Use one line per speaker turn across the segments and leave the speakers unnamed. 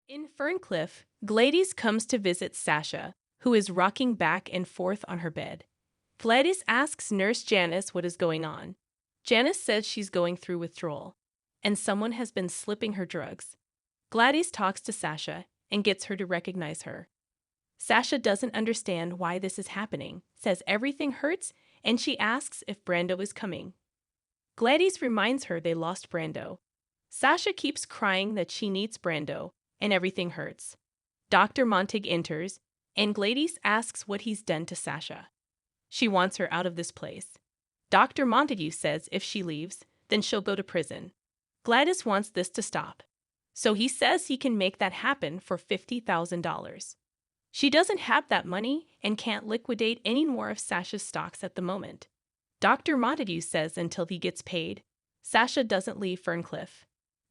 In Ferncliff, Gladys comes to visit Sasha, who is rocking back and forth on her bed. Gladys asks Nurse Janice what is going on. Janice says she's going through withdrawal, and someone has been slipping her drugs. Gladys talks to Sasha and gets her to recognize her. Sasha doesn't understand why this is happening, says everything hurts, and she asks if Brando is coming. Gladys reminds her they lost Brando. Sasha keeps crying that she needs Brando, and everything hurts. Dr. Montague enters, and Gladys asks what he's done to Sasha. She wants her out of this place. Dr. Montague says if she leaves, then she'll go to prison. Gladys wants this to stop, so he says he can make that happen for $50,000. She doesn't have that money and can't liquidate any more of Sasha's stocks at the moment. Dr. Montague says until he gets paid, Sasha doesn't leave Ferncliff.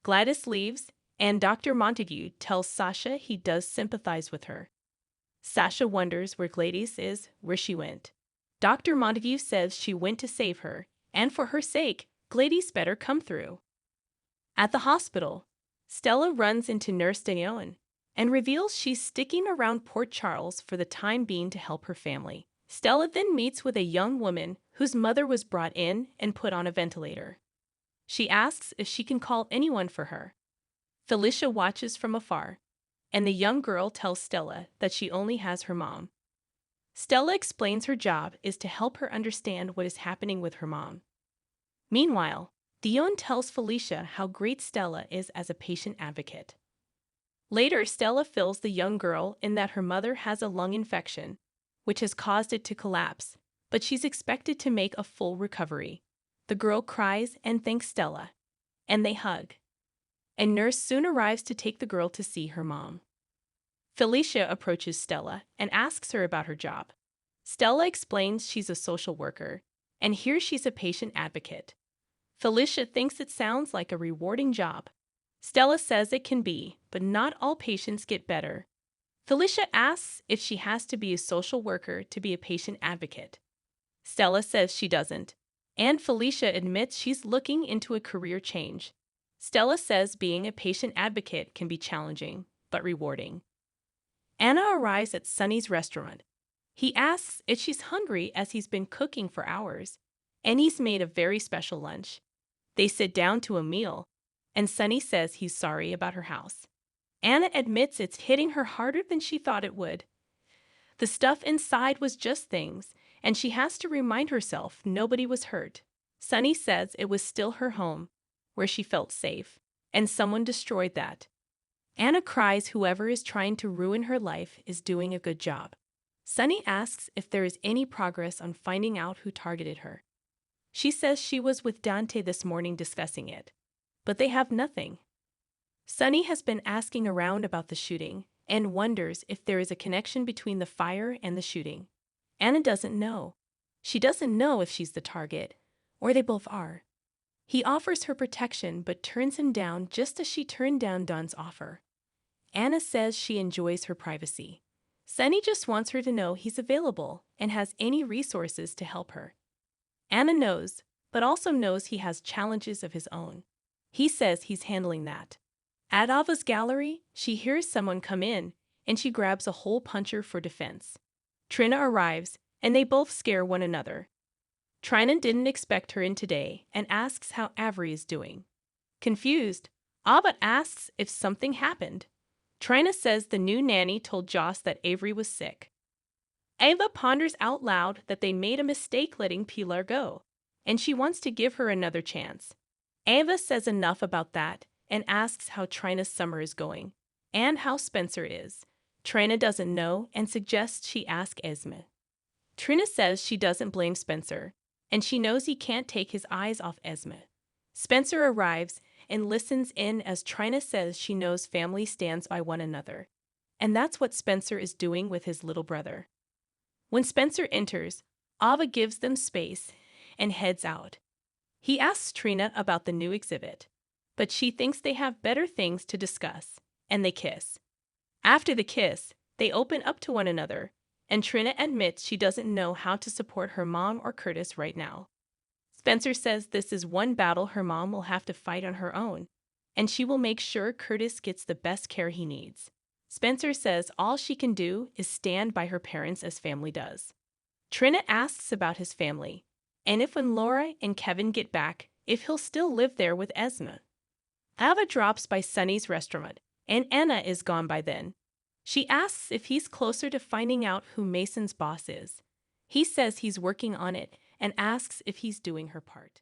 Gladys leaves, and Dr. Montague tells Sasha he does sympathize with her. Sasha wonders where Gladys is, where she went. Dr. Montague says she went to save her, and for her sake, Gladys better come through. At the hospital, Stella runs into Nurse Danielle and reveals she's sticking around Port Charles for the time being to help her family. Stella then meets with a young woman whose mother was brought in and put on a ventilator. She asks if she can call anyone for her. Felicia watches from afar, and the young girl tells Stella that she only has her mom. Stella explains her job is to help her understand what is happening with her mom. Meanwhile, Dion tells Felicia how great Stella is as a patient advocate. Later, Stella fills the young girl in that her mother has a lung infection, which has caused it to collapse, but she's expected to make a full recovery. The girl cries and thanks Stella, and they hug. A nurse soon arrives to take the girl to see her mom. Felicia approaches Stella and asks her about her job. Stella explains she's a social worker, and here she's a patient advocate. Felicia thinks it sounds like a rewarding job. Stella says it can be, but not all patients get better. Felicia asks if she has to be a social worker to be a patient advocate. Stella says she doesn't, and Felicia admits she's looking into a career change. Stella says being a patient advocate can be challenging, but rewarding. Anna arrives at Sonny's restaurant. He asks if she's hungry as he's been cooking for hours, and he's made a very special lunch. They sit down to a meal, and Sonny says he's sorry about her house. Anna admits it's hitting her harder than she thought it would. The stuff inside was just things, and she has to remind herself nobody was hurt. Sonny says it was still her home, where she felt safe, and someone destroyed that. Anna cries whoever is trying to ruin her life is doing a good job. Sonny asks if there is any progress on finding out who targeted her. She says she was with Dante this morning discussing it, but they have nothing. Sonny has been asking around about the shooting and wonders if there is a connection between the fire and the shooting. Anna doesn't know. She doesn't know if she's the target, or they both are. He offers her protection but turns him down just as she turned down Don's offer. Anna says she enjoys her privacy. Sonny just wants her to know he's available and has any resources to help her. Anna knows, but also knows he has challenges of his own. He says he's handling that. At Ava's gallery, she hears someone come in, and she grabs a hole puncher for defense. Trina arrives, and they both scare one another. Trina didn't expect her in today and asks how Avery is doing. Confused, Ava asks if something happened. Trina says the new nanny told Joss that Avery was sick. Ava ponders out loud that they made a mistake letting Pilar go, and she wants to give her another chance. Ava says enough about that and asks how Trina's summer is going, and how Spencer is. Trina doesn't know and suggests she ask Esme. Trina says she doesn't blame Spencer, and she knows he can't take his eyes off Esme. Spencer arrives and listens in as Trina says she knows family stands by one another, and that's what Spencer is doing with his little brother. When Spencer enters, Ava gives them space and heads out. He asks Trina about the new exhibit, but she thinks they have better things to discuss, and they kiss. After the kiss, they open up to one another, and Trina admits she doesn't know how to support her mom or Curtis right now. Spencer says this is one battle her mom will have to fight on her own, and she will make sure Curtis gets the best care he needs. Spencer says all she can do is stand by her parents as family does. Trina asks about his family, and if when Laura and Kevin get back, if he'll still live there with Esma. Ava drops by Sunny's restaurant, and Anna is gone by then. She asks if he's closer to finding out who Mason's boss is. He says he's working on it and asks if he's doing her part.